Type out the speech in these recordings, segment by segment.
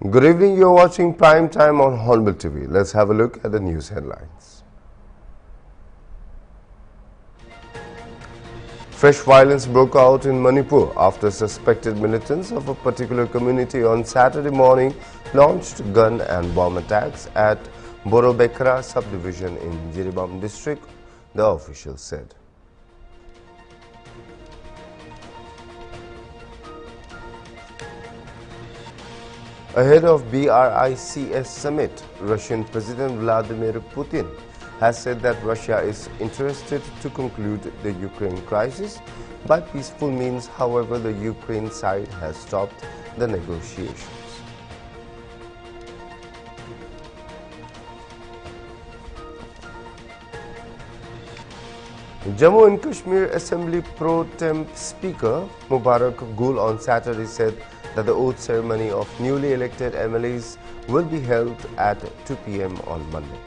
Good evening, you're watching Prime Time on Hornbill TV. Let's have a look at the news headlines. Fresh violence broke out in Manipur after suspected militants of a particular community on Saturday morning launched gun and bomb attacks at Borobekra subdivision in Jiribam district, the officials said. Ahead of BRICS summit, Russian President Vladimir Putin has said that Russia is interested to conclude the Ukraine crisis by peaceful means. However, the Ukraine side has stopped the negotiations. Jammu and Kashmir Assembly Pro Tem Speaker Mubarak Gul on Saturday said that the oath ceremony of newly elected MLAs will be held at 2 p.m. on Monday.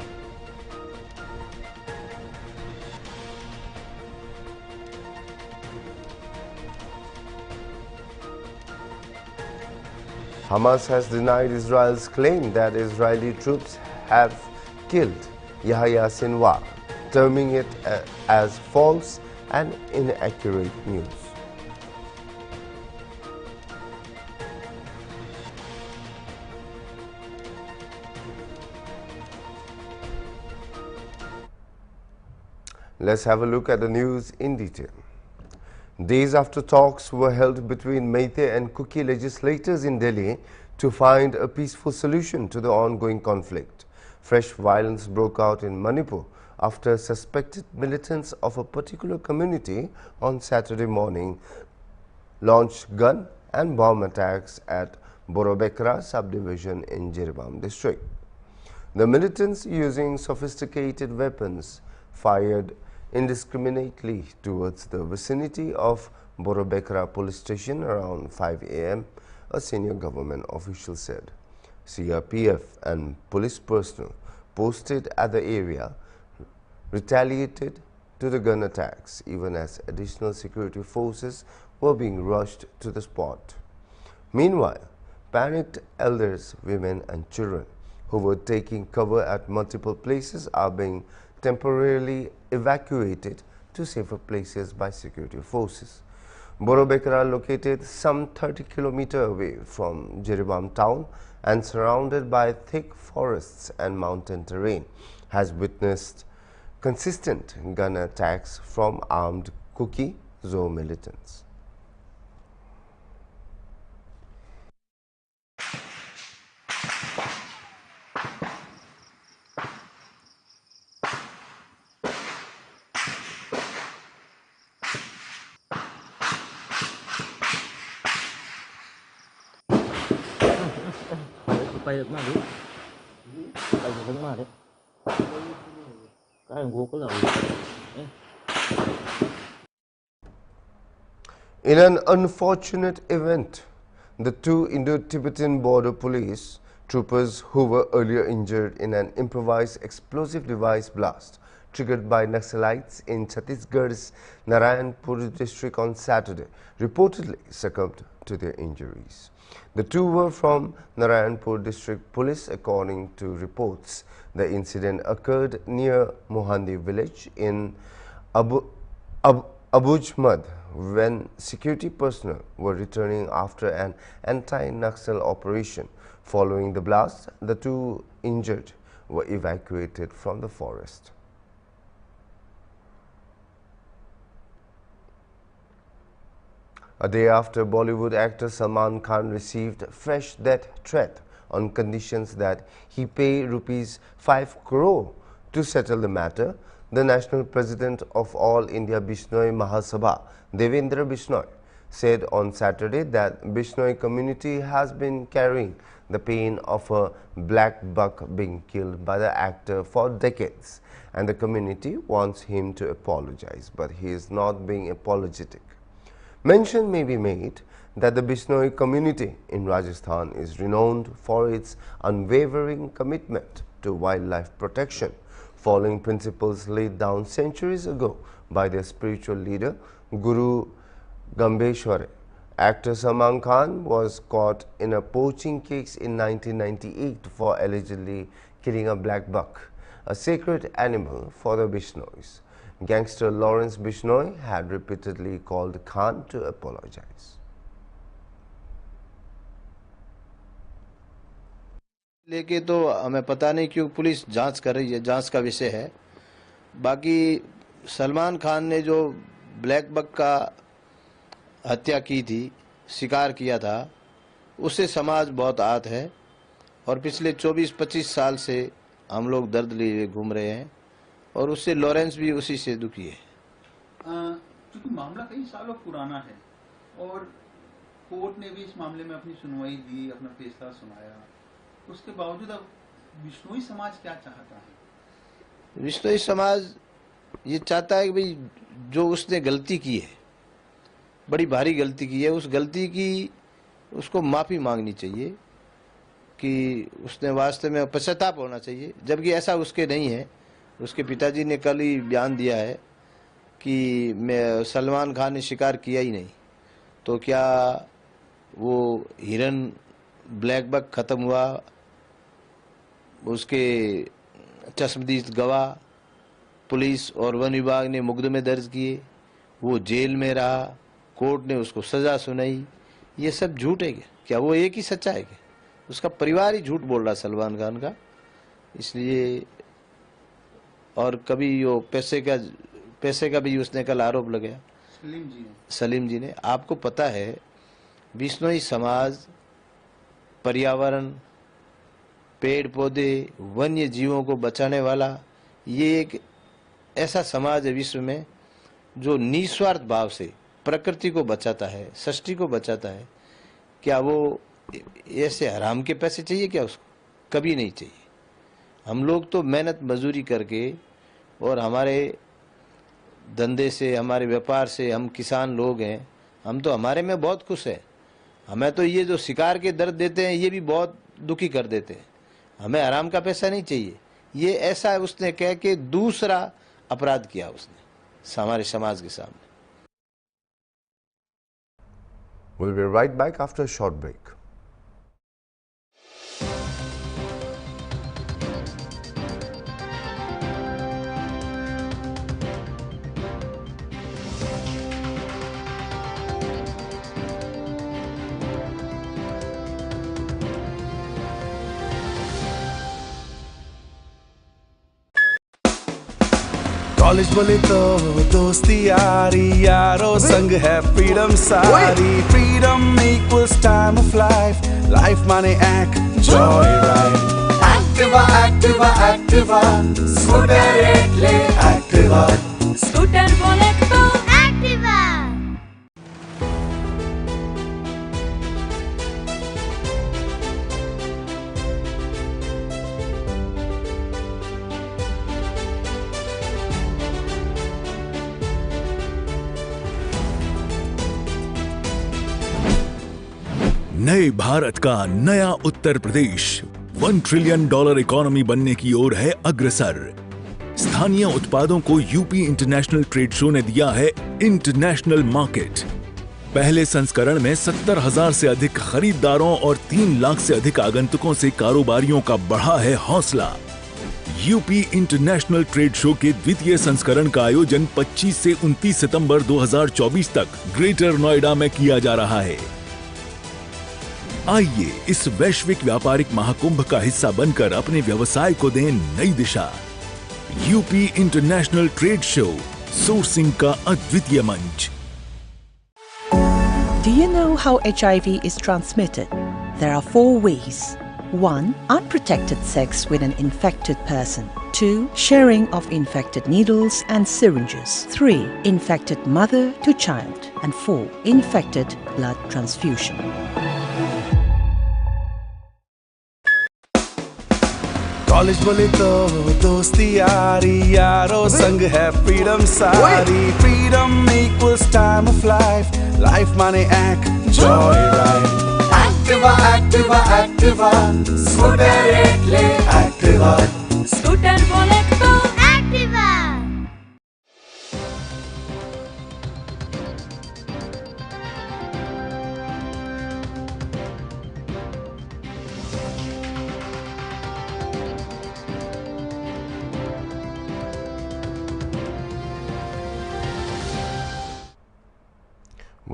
Hamas has denied Israel's claim that Israeli troops have killed Yahya Sinwar, terming it as false and inaccurate news. Let's have a look at the news in detail. Days after talks were held between Meitei and Kuki legislators in Delhi to find a peaceful solution to the ongoing conflict, fresh violence broke out in Manipur after suspected militants of a particular community on Saturday morning launched gun and bomb attacks at Borobekra subdivision in Jiribam district. The militants, using sophisticated weapons, fired indiscriminately towards the vicinity of Borobekra police station around 5 a.m., a senior government official said. CRPF and police personnel posted at the area retaliated to the gun attacks, even as additional security forces were being rushed to the spot. Meanwhile, panicked elders, women and children who were taking cover at multiple places are being temporarily evacuated to safer places by security forces. Borobekra, located some 30 kilometers away from Jiribam town and surrounded by thick forests and mountain terrain, has witnessed consistent gun attacks from armed Kuki Zo militants. In an unfortunate event, the two Indo-Tibetan border police troopers who were earlier injured in an improvised explosive device blast triggered by Naxalites in Chhattisgarh's Narayanpur district on Saturday reportedly succumbed to their injuries. The two were from Narayanpur district police. According to reports, the incident occurred near Mohandi village in Abujmad when security personnel were returning after an anti-Naxal operation. Following the blast, the two injured were evacuated from the forest. A day after Bollywood actor Salman Khan received fresh death threat on conditions that he pay rupees 5 crore to settle the matter, the national president of All India Bishnoi Mahasabha, Devendra Bishnoi, said on Saturday that Bishnoi community has been carrying the pain of a black buck being killed by the actor for decades, and the community wants him to apologize, but he is not being apologetic. Mention may be made that the Bishnoi community in Rajasthan is renowned for its unwavering commitment to wildlife protection, following principles laid down centuries ago by their spiritual leader Guru Gambeshware Actor Salman Khan was caught in a poaching case in 1998 for allegedly killing a black buck, a sacred animal for the Bishnois. Gangster Lawrence Bishnoi had repeatedly called Khan to apologize. लेके तो हमें पता नहीं क्यों police जांच कर रही है, जांच का विषय है। बाकी सलमान खान ने जो ब्लैक बक का हत्या की थी, शिकार किया था, उससे समाज बहुत आहत है और पिछले 24-25 साल से हम लोग दर्द लिए घूम रहे हैं और उससे लॉरेंस भी उसी से दुखी है। क्योंकि मामला कई सालों पुराना है और कोर्ट ने भी इस मामले में अपनी सुनवाई दी, अपना फैसला सुनाया, उसके बावजूद अब बिश्नोई समाज क्या चाहता है? बिश्नोई समाज ये चाहता है कि भाई जो उसने गलती की है, बड़ी भारी गलती की है, उस गलती की उसको माफ़ी मांगनी चाहिए कि उसने वास्तव में पश्चाताप होना चाहिए, जबकि ऐसा उसके नहीं है। उसके पिताजी ने कल ही बयान दिया है कि मैं सलमान खान ने शिकार किया ही नहीं, तो क्या वो हिरन ब्लैक बक ख़त्म हुआ, उसके चश्मदीद गवाह पुलिस और वन विभाग ने मुकदमे दर्ज किए, वो जेल में रहा, कोर्ट ने उसको सज़ा सुनाई, ये सब झूठ है क्या? वो एक ही सच्चा है क्या? उसका परिवार ही झूठ बोल रहा सलमान खान का। इसलिए और कभी वो पैसे का भी उसने कल आरोप लगाया सलीम जी ने। आपको पता है बिश्नोई समाज पर्यावरण, पेड़ पौधे, वन्य जीवों को बचाने वाला ये एक ऐसा समाज है विश्व में जो निस्वार्थ भाव से प्रकृति को बचाता है, सृष्टि को बचाता है। क्या वो ऐसे हराम के पैसे चाहिए क्या? उसको कभी नहीं चाहिए। हम लोग तो मेहनत मजदूरी करके और हमारे धंधे से, हमारे व्यापार से, हम किसान लोग हैं, हम तो हमारे में बहुत खुश हैं। हमें तो ये जो शिकार के दर्द देते हैं ये भी बहुत दुखी कर देते हैं। हमें आराम का पैसा नहीं चाहिए। ये ऐसा उसने कह के दूसरा अपराध किया उसने हमारे समाज के सामने। We'll be right back after a short break. College बोले तो दोस्ती यारी, यारों संग है फ्रीडम सारी। Freedom equals time of life, life माने enjoy ride. Activa Activa Activa, scooter ले एक्टिवा, स्कूटर बोले तो एक्टिवा। नए भारत का नया उत्तर प्रदेश $1 ट्रिलियन इकोनॉमी बनने की ओर है अग्रसर। स्थानीय उत्पादों को यूपी इंटरनेशनल ट्रेड शो ने दिया है इंटरनेशनल मार्केट। पहले संस्करण में 70,000 से अधिक खरीदारों और 3 लाख से अधिक आगंतुकों से कारोबारियों का बढ़ा है हौसला। यूपी इंटरनेशनल ट्रेड शो के द्वितीय संस्करण का आयोजन 25 से 29 सितंबर 2024 तक ग्रेटर नोएडा में किया जा रहा है। आइए इस वैश्विक व्यापारिक महाकुंभ का हिस्सा बनकर अपने व्यवसाय को दें नई दिशा। UP international trade show, sourcing का अद्वितीय मंच। Do you know how HIV is transmitted? There are 4 ways. 1. Unprotected sex with an infected person. 2. Sharing of infected needles and syringes. 3. Infected mother to child. And 4. Infected blood transfusion. College बोले तो दोस्ती यारी, यारों संग है freedom सारी। Freedom equals time of life, life माने enjoy ride. Activa Activa Activa, scooter ले एक्टिवा, स्कूटर बोले तो Activa.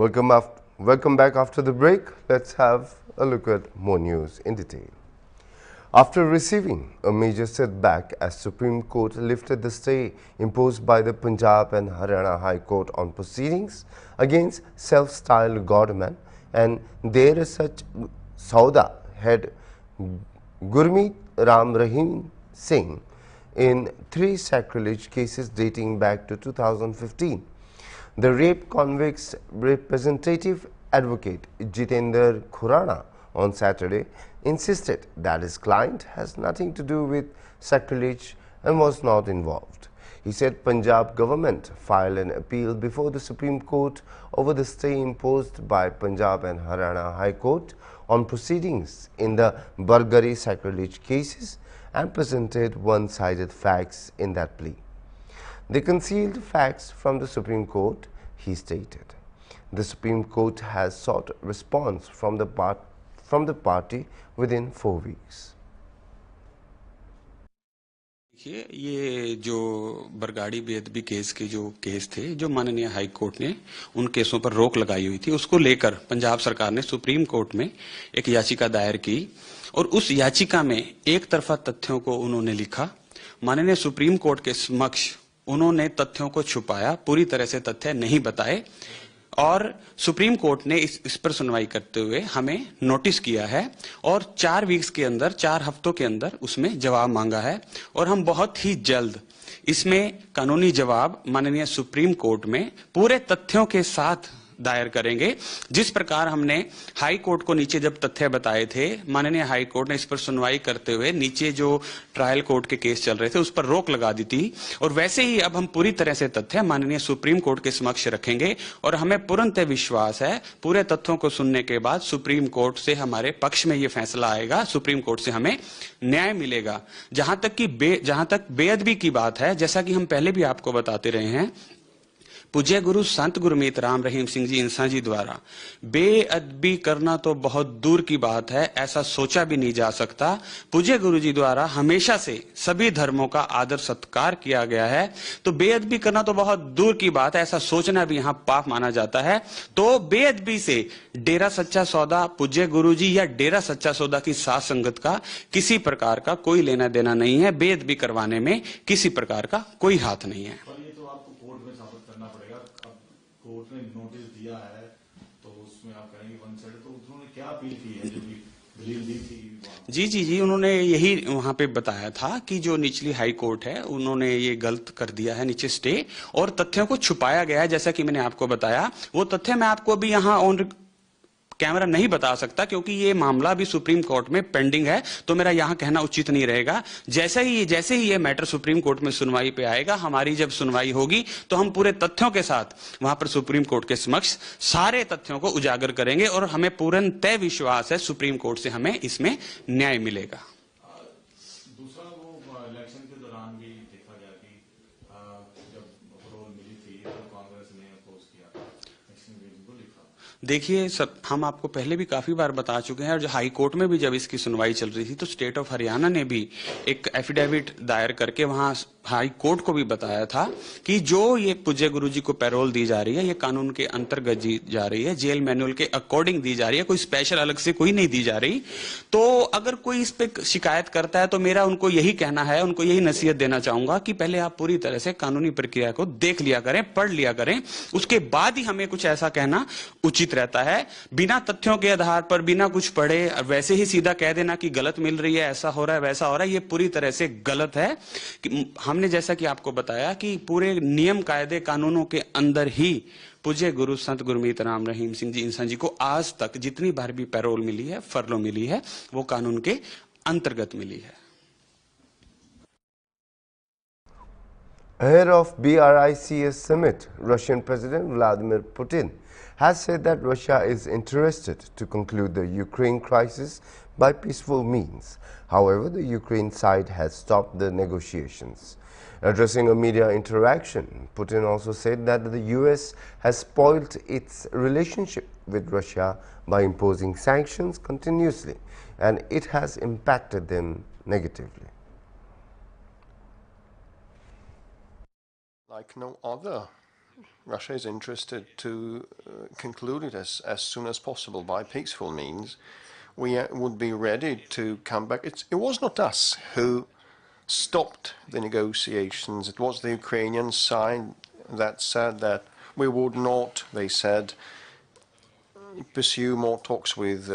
Welcome back after the break. Let's have a look at more news in detail. After receiving a major setback as Supreme Court lifted the stay imposed by the Punjab and Haryana High Court on proceedings against self-styled godmen and their such Sauda head Gurmeet Ram Rahim Singh in 3 sacrilege cases dating back to 2015. The rape convict's representative advocate Jitendra Khurana on Saturday insisted that his client has nothing to do with sacrilege and was not involved. He said Punjab government filed an appeal before the Supreme Court over the stay imposed by Punjab and Haryana High Court on proceedings in the Bargari sacrilege cases and presented one-sided facts in that plea. They concealed facts from the Supreme Court, he stated. The Supreme Court has sought response from the party within 4 weeks. देखिए, ये जो Bargari बेअदबी case के जो case थे, जो माननीय high court ने उन केसों पर रोक लगाई हुई थी, उसको लेकर पंजाब सरकार ने सुप्रीम कोर्ट में एक याचिका दायर की और उस याचिका में एक तरफा तथ्यों को उन्होंने लिखा। माननीय सुप्रीम कोर्ट के समक्ष उन्होंने तथ्यों को छुपाया, पूरी तरह से तथ्य नहीं बताए और सुप्रीम कोर्ट ने इस पर सुनवाई करते हुए हमें नोटिस किया है और 4 वीक्स के अंदर, 4 हफ्तों के अंदर उसमें जवाब मांगा है और हम बहुत ही जल्द इसमें कानूनी जवाब माननीय सुप्रीम कोर्ट में पूरे तथ्यों के साथ दायर करेंगे। जिस प्रकार हमने हाई कोर्ट को नीचे जब तथ्य बताए थे, माननीय हाई कोर्ट ने इस पर सुनवाई करते हुए नीचे जो ट्रायल कोर्ट के केस चल रहे थे उस पर रोक लगा दी थी और वैसे ही अब हम पूरी तरह से तथ्य माननीय सुप्रीम कोर्ट के समक्ष रखेंगे और हमें पूर्णतः विश्वास है पूरे तथ्यों को सुनने के बाद सुप्रीम कोर्ट से हमारे पक्ष में ये फैसला आएगा, सुप्रीम कोर्ट से हमें न्याय मिलेगा। जहां तक बेअदबी की बात है, जैसा कि हम पहले भी आपको बताते रहे हैं, पूज्य गुरु संत गुरमीत राम रहीम सिंह जी इंसा जी द्वारा बेअदबी करना तो बहुत दूर की बात है, ऐसा सोचा भी नहीं जा सकता। पूज्य गुरु जी द्वारा हमेशा से सभी धर्मों का आदर सत्कार किया गया है, तो बेअदबी करना तो बहुत दूर की बात है, ऐसा सोचना भी यहाँ पाप माना जाता है। तो बेअदबी से डेरा सच्चा सौदा, पूज्य गुरु जी या डेरा सच्चा सौदा की साथ संगत का किसी प्रकार का कोई लेना देना नहीं है। बेअदबी करवाने में किसी प्रकार का कोई हाथ नहीं है। कोर्ट ने नोटिस दिया है तो उसमें आप कहेंगे वन साइड, तो उन्होंने क्या अपील की है, जो दलील दी थी? जी, उन्होंने यही वहां पे बताया था कि जो निचली हाई कोर्ट है उन्होंने ये गलत कर दिया है, नीचे स्टे और तथ्यों को छुपाया गया है। जैसा कि मैंने आपको बताया, वो तथ्य मैं आपको अभी यहाँ ऑन कैमरा नहीं बता सकता क्योंकि ये मामला भी सुप्रीम कोर्ट में पेंडिंग है, तो मेरा यहां कहना उचित नहीं रहेगा। जैसे ही ये मैटर सुप्रीम कोर्ट में सुनवाई पे आएगा, हमारी जब सुनवाई होगी तो हम पूरे तथ्यों के साथ वहां पर सुप्रीम कोर्ट के समक्ष सारे तथ्यों को उजागर करेंगे और हमें पूर्णतः विश्वास है सुप्रीम कोर्ट से हमें इसमें न्याय मिलेगा। दूसरा, वो इलेक्शन के दौरान भी देखा गया कि जब रोल मिली थी तो कांग्रेस ने अपोज किया था, देखिए हम आपको पहले भी काफी बार बता चुके हैं और जो हाई कोर्ट में भी जब इसकी सुनवाई चल रही थी तो स्टेट ऑफ हरियाणा ने भी एक एफिडेविट दायर करके वहां हाई कोर्ट को भी बताया था कि जो ये पूज्य गुरुजी को पैरोल दी जा रही है ये कानून के अंतर्गत दी जा रही है, जेल मैनुअल के अकॉर्डिंग दी जा रही है, कोई स्पेशल अलग से कोई नहीं दी जा रही। तो अगर कोई इस पे शिकायत करता है तो मेरा उनको यही कहना है, उनको यही नसीहत देना चाहूंगा कि पहले आप पूरी तरह से कानूनी प्रक्रिया को देख लिया करें, पढ़ लिया करें, उसके बाद ही हमें कुछ ऐसा कहना उचित रहता है। बिना तथ्यों के आधार पर, बिना कुछ पढ़े वैसे ही सीधा कह देना कि गलत मिल रही है, ऐसा हो रहा है, वैसा हो रहा है, ये पूरी तरह से गलत है। हमने जैसा कि आपको बताया कि पूरे नियम कायदे कानूनों के अंदर ही पूज्य गुरु संत गुरमीत राम रहीम सिंह जी इंसान जी को आज तक जितनी बार भी पैरोल मिली है, फरलो मिली है, वो कानून के अंतर्गत मिली है। Ahead of BRICS summit, Russian President Vladimir Putin has said that Russia is interested to conclude the Ukraine crisis by peaceful means. However, the Ukraine side has stopped the negotiations. Addressing a media interaction, Putin also said that the US has spoiled its relationship with Russia by imposing sanctions continuously, and it has impacted them negatively. Like no other Russia is interested to conclude it as soon as possible by peaceful means. We would be ready to come back. It was not us who stopped the negotiations. It was the Ukrainian side that said that we would not, they said, pursue more talks with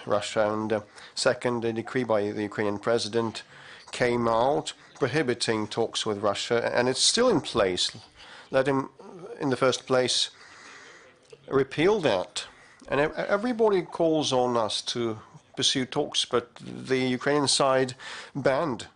Russia. And second, a decree by the Ukrainian president came out prohibiting talks with Russia, and it's still in place. Let him, in the first place, repeal that. And everybody calls on us to pursue talks, but the Ukrainian side banned.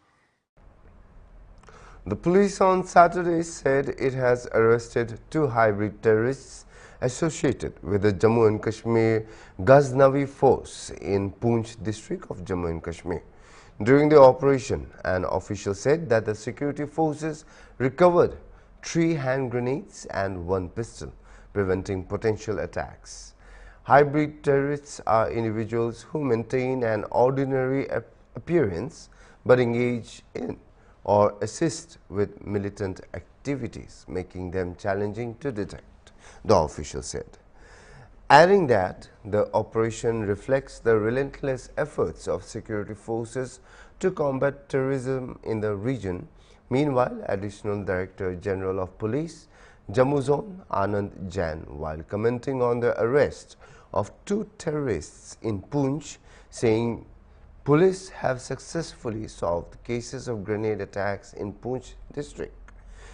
The police on Saturday said it has arrested 2 hybrid terrorists associated with the Jammu and Kashmir Ghaznavi force in Poonch district of Jammu and Kashmir. During the operation, an official said that the security forces recovered 3 hand grenades and 1 pistol, preventing potential attacks. Hybrid terrorists are individuals who maintain an ordinary appearance but engage in or assist with militant activities, making them challenging to detect, the official said. Adding that the operation reflects the relentless efforts of security forces to combat terrorism in the region. Meanwhile, Additional Director General of Police, Jammu Zone, Anand Jain, while commenting on the arrest of 2 terrorists in Poonch, saying police have successfully solved cases of grenade attacks in Poonch district.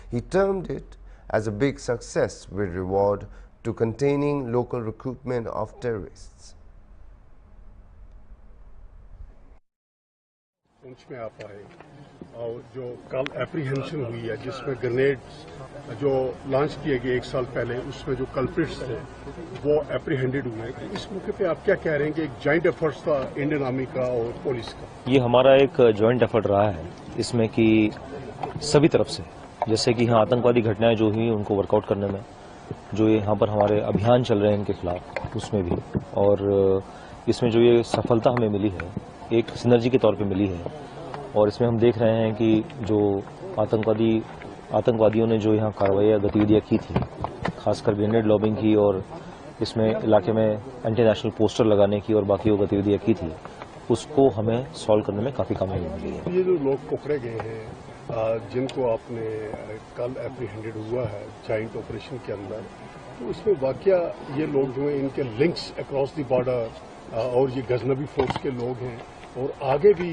He termed it as a big success with reward to containing local recruitment of terrorists. पूंछ में आप आए और जो कल apprehension हुई है जिसमें grenade जो लॉन्च किए गए 1 साल पहले उसमें जो कल्प्रिट्स थे वो एप्रीहेंडेड हुए हैं। इस मौके पे आप क्या कह रहे हैं कि एक जॉइंट एफर्ट्स था इंडियन आर्मी का और पुलिस का? ये हमारा एक जॉइंट एफर्ट रहा है इसमें कि सभी तरफ से, जैसे कि यहाँ आतंकवादी घटनाएं जो हुई उनको वर्कआउट करने में, जो यहाँ पर हमारे अभियान चल रहे हैं इनके खिलाफ उसमें भी, और इसमें जो ये सफलता हमें मिली है एक सिनर्जी के तौर पे मिली है। और इसमें हम देख रहे हैं कि जो आतंकवादियों ने जो यहाँ कार्रवाई गतिविधियाँ की थी, खासकर ग्रेनेड लॉबिंग की और इसमें इलाके में एंटी नेशनल पोस्टर लगाने की और बाकी वो गतिविधियाँ की थी, उसको हमें सॉल्व करने में काफ़ी कामयाबी मिली है। ये जो लोग पकड़े गए हैं जिनको आपने कल एप्रीहेंडेड हुआ है जॉइंट ऑपरेशन के अंदर, तो इसमें वाकया ये लोग जो हैं इनके लिंक्स अक्रॉस द बॉर्डर और ये गजनबी फोर्स के लोग हैं और आगे भी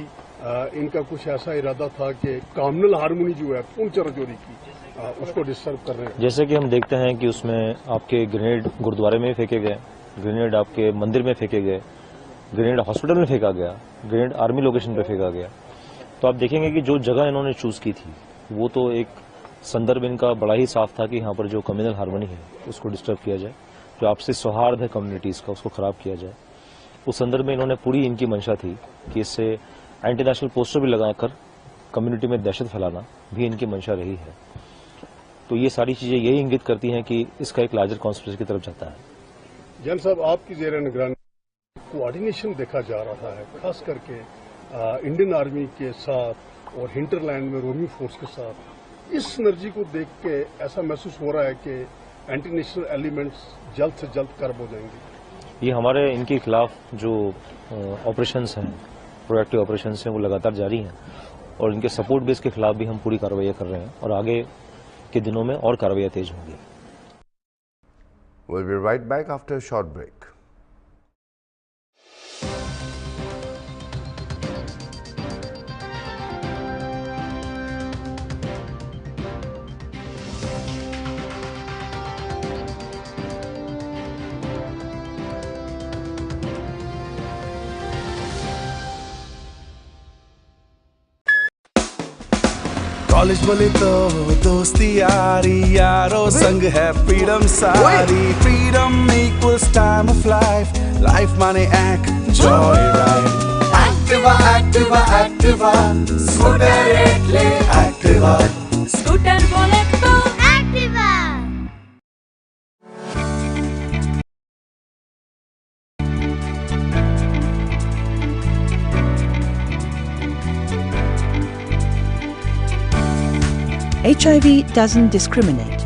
इनका कुछ ऐसा इरादा था कि कम्युनल हार्मनी जो है पूंछ राजौरी की उसको डिस्टर्ब कर रहे हैं। जैसे कि हम देखते हैं कि उसमें आपके ग्रेनेड गुरुद्वारे में फेंके गए, ग्रेनेड आपके मंदिर में फेंके गए, ग्रेनेड हॉस्पिटल में फेंका गया, ग्रेनेड आर्मी लोकेशन पे फेंका गया। तो आप देखेंगे कि जो जगह इन्होंने चूज की थी वो तो एक संदर्भ इनका बड़ा ही साफ था कि यहाँ पर जो कम्युनल हार्मनी है उसको डिस्टर्ब किया जाए, जो आपसी सौहार्द है कम्युनिटीज का उसको खराब किया जाए। उस संदर्भ में इन्होंने पूरी इनकी मंशा थी कि इससे एंटी नेशनल पोस्टर भी लगाकर कम्युनिटी में दहशत फैलाना भी इनकी मंशा रही है। तो ये सारी चीजें यही इंगित करती हैं कि इसका एक लार्जर कॉन्स्पिरेसी की तरफ जाता है। जैन साहब, आपकी ज़ेर निगरानी कोऑर्डिनेशन देखा जा रहा है, खास करके इंडियन आर्मी के साथ और हिंटरलैंड में रोमी फोर्स के साथ। इस सिनर्जी को देख के ऐसा महसूस हो रहा है कि एंटी नेशनल एलिमेंट्स जल्द से जल्द कर्ब हो जाएंगे। ये हमारे इनके खिलाफ जो ऑपरेशंस हैं, प्रोएक्टिव ऑपरेशंस हैं, वो लगातार जारी हैं और इनके सपोर्ट बेस के खिलाफ भी हम पूरी कार्रवाई कर रहे हैं और आगे के दिनों में और कार्रवाई तेज होंगी। We'll be right back after a short break. College बोले तो दोस्ती यारी, यारों संग है फ्रीडम सारी। Freedom equals time of life, life माने joy ride. Activa Activa Activa, scooter एटले एक्टिवा, स्कूटर बोले तो Activa. HIV doesn't discriminate.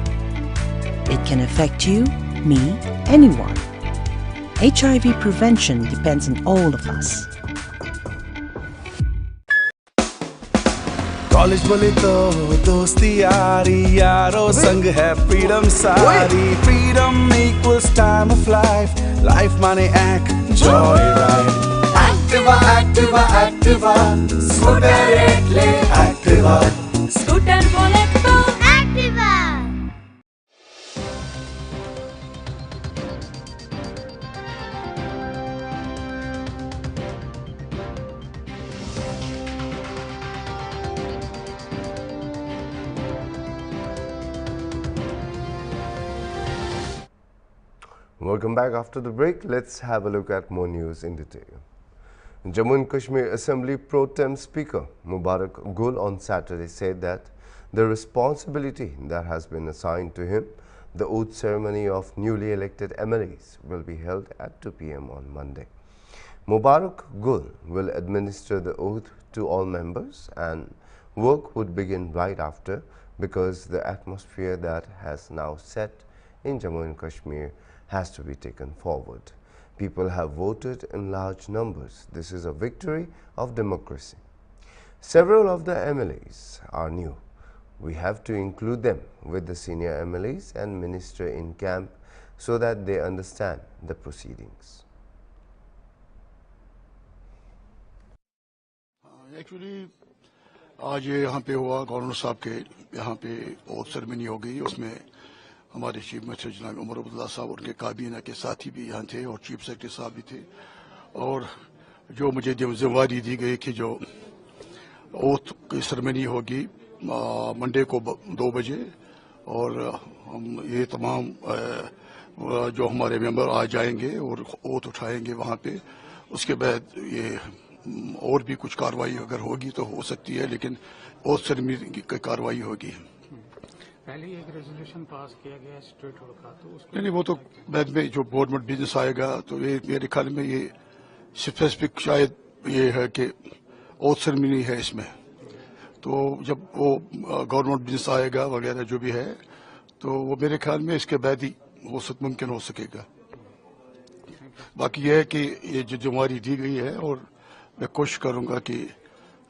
can affect you, me, anyone. HIV prevention depends on all of us. College बोले तो दोस्ती यारी यारो संग है फ्रीडम सारी freedom equals time of life life माने joy ride Activa Activa Activa scooter एटले एक्टिवा स्कूटर बोले तो Activa. Welcome back after the break. Let's have a look at more news in detail. Jammu and Kashmir Assembly Pro Tem Speaker Mubarak Gul on Saturday said that the responsibility that has been assigned to him, the oath ceremony of newly elected MLAs, will be held at 2 p.m. on Monday. Mubarak Gul will administer the oath to all members and work would begin right after because the atmosphere that has now set in Jammu and Kashmir has to be taken forward. People have voted in large numbers. This is a victory of democracy. Several of the MLAs are new. We have to include them with the senior MLAs and minister in camp so that they understand the proceedings. Actually, आज ये यहाँ पे हुआ governor साहब के यहाँ पे oath ceremony हो गई. उसमें हमारे चीफ मिनिस्टर जनाब उमर अब्दुल्ला साहब उनके काबीना के साथी भी यहाँ थे और चीफ सेक्रेटरी साहब भी थे. और जो मुझे जिम्मेवारी दी गई कि जो ओथ की सेरेमनी होगी मंडे को 2 बजे और हम ये तमाम जो हमारे मेंबर आ जाएंगे और ओथ उठाएंगे वहाँ पे. उसके बाद ये और भी कुछ कार्रवाई अगर होगी तो हो सकती है, लेकिन ओथ सेरेमनी की कार्रवाई होगी. पहले एक रेजोल्यूशन पास किया गया स्टेट होल्ड का, तो उसको नहीं वो तो बाद में जो गवर्नमेंट बिजनेस आएगा तो ये मेरे ख्याल में ये स्पेसिफिक शायद ये है कि ओथ सेरेमनी है इसमें. तो जब वो गवर्नमेंट बिजनेस आएगा वगैरह जो भी है तो वो मेरे ख्याल में इसके बाद ही मुमकिन हो सकेगा. बाकी यह है कि ये जो जिम्मेवारी दी गई है और मैं कोशिश करूंगा कि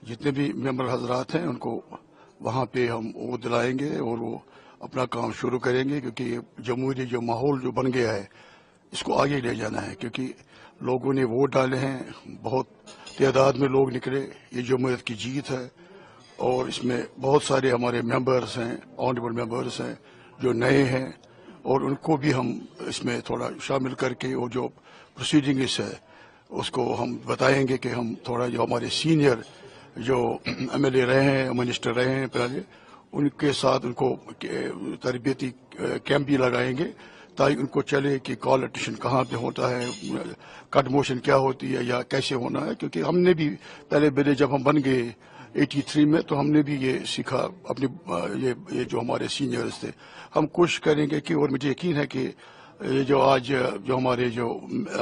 जितने भी मेंबर हजरात हैं उनको वहाँ पे हम वो दिलाएंगे और वो अपना काम शुरू करेंगे, क्योंकि ये जमहूरी जो माहौल जो बन गया है इसको आगे ले जाना है. क्योंकि लोगों ने वोट डाले हैं, बहुत तादाद में लोग निकले, ये जमहूरियत की जीत है. और इसमें बहुत सारे हमारे मेंबर्स हैं, ऑनरेबल मेंबर्स हैं जो नए हैं और उनको भी हम इसमें थोड़ा शामिल करके वो जो प्रोसीडिंग्स है उसको हम बताएंगे कि हम थोड़ा जो हमारे सीनियर जो एमएलए रहे हैं, मिनिस्टर रहे हैं पहले, उनके साथ उनको तरबियती कैंप भी लगाएंगे ताकि उनको चले कि कॉल अटेंशन कहाँ पे होता है, कट मोशन क्या होती है या कैसे होना है. क्योंकि हमने भी पहले पहले जब हम बन गए 83 में तो हमने भी ये सीखा अपने ये जो हमारे सीनियर्स थे. हम कोशिश करेंगे कि, और मुझे यकीन है कि ये जो आज जो हमारे जो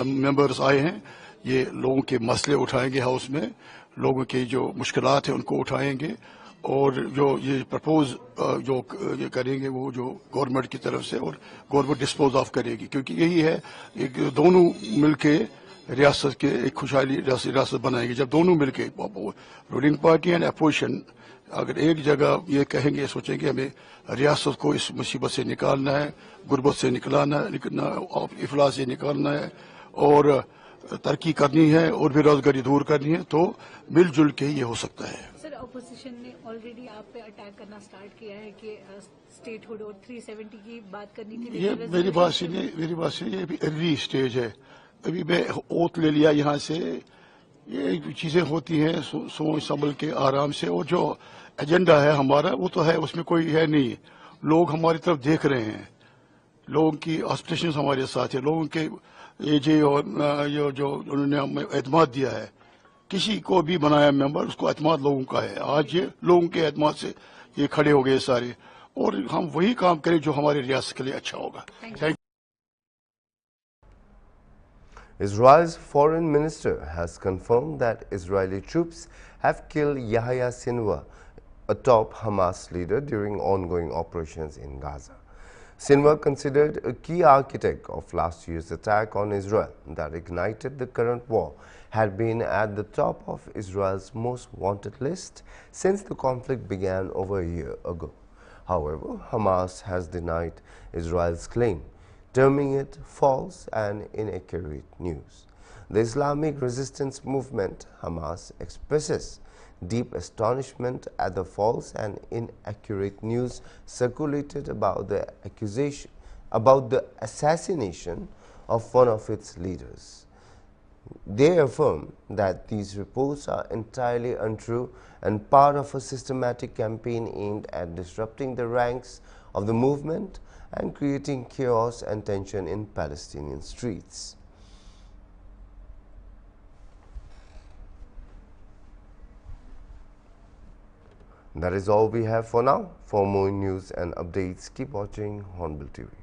मेंबर्स आए हैं ये लोगों के मसले उठाएंगे, हाउस में लोगों के जो मुश्किलात हैं उनको उठाएंगे और जो ये प्रपोज जो ये करेंगे वो जो गवर्नमेंट की तरफ से और गवर्नमेंट डिस्पोज ऑफ करेगी. क्योंकि यही है एक दोनों मिलके रियासत के एक खुशहाली रियासत बनाएगी. जब दोनों मिलके रूलिंग पार्टी एंड अपोजिशन अगर एक जगह ये कहेंगे, सोचेंगे हमें रियासत को इस मुसीबत से निकालना है, गुर्बत से निकलना इफलास से निकालना है और तरक्की करनी है और बेरोजगारी दूर करनी है, तो मिलजुल के ये हो सकता है. सर, अपोजिशन ने ऑलरेडी आप पे अटैक करना स्टार्ट किया है कि स्टेटहुड और 370 की बात करनी थी. ये मेरी बात सुनिए, ये भी अर्ली स्टेज है. अभी मैं ओथ ले लिया यहाँ से, ये चीजें होती हैं सोच संभल के आराम से. और जो एजेंडा है हमारा वो तो है, उसमें कोई है नहीं. लोग हमारी तरफ देख रहे हैं, लोगों की एक्सपेक्टेशंस हमारे साथ है, लोगों के ये और ये जो उन्होंने हमें एतमाद दिया है, किसी को भी बनाया मेंबर उसको एतमाद लोगों का है. आज ये लोगों के एतमाद से ये खड़े हो गए सारे, और हम वही काम करें जो हमारे रियासत के लिए अच्छा होगा. Thank you. Israel's foreign minister has confirmed that Israeli troops have killed Yahya Sinwar, a top Hamas leader, during ongoing operations in Gaza. Sinwar considered a key architect of last year's attack on Israel that ignited the current war, had been at the top of Israel's most wanted list since the conflict began over a year ago. However, Hamas has denied Israel's claim, terming it false and inaccurate news. The Islamic resistance movement, Hamas, expresses deep astonishment at the false and inaccurate news circulated about the assassination of one of its leaders. They affirm that these reports are entirely untrue and part of a systematic campaign aimed at disrupting the ranks of the movement and creating chaos and tension in Palestinian streets. That is all we have for now. For more news and updates, keep watching Hornbill TV.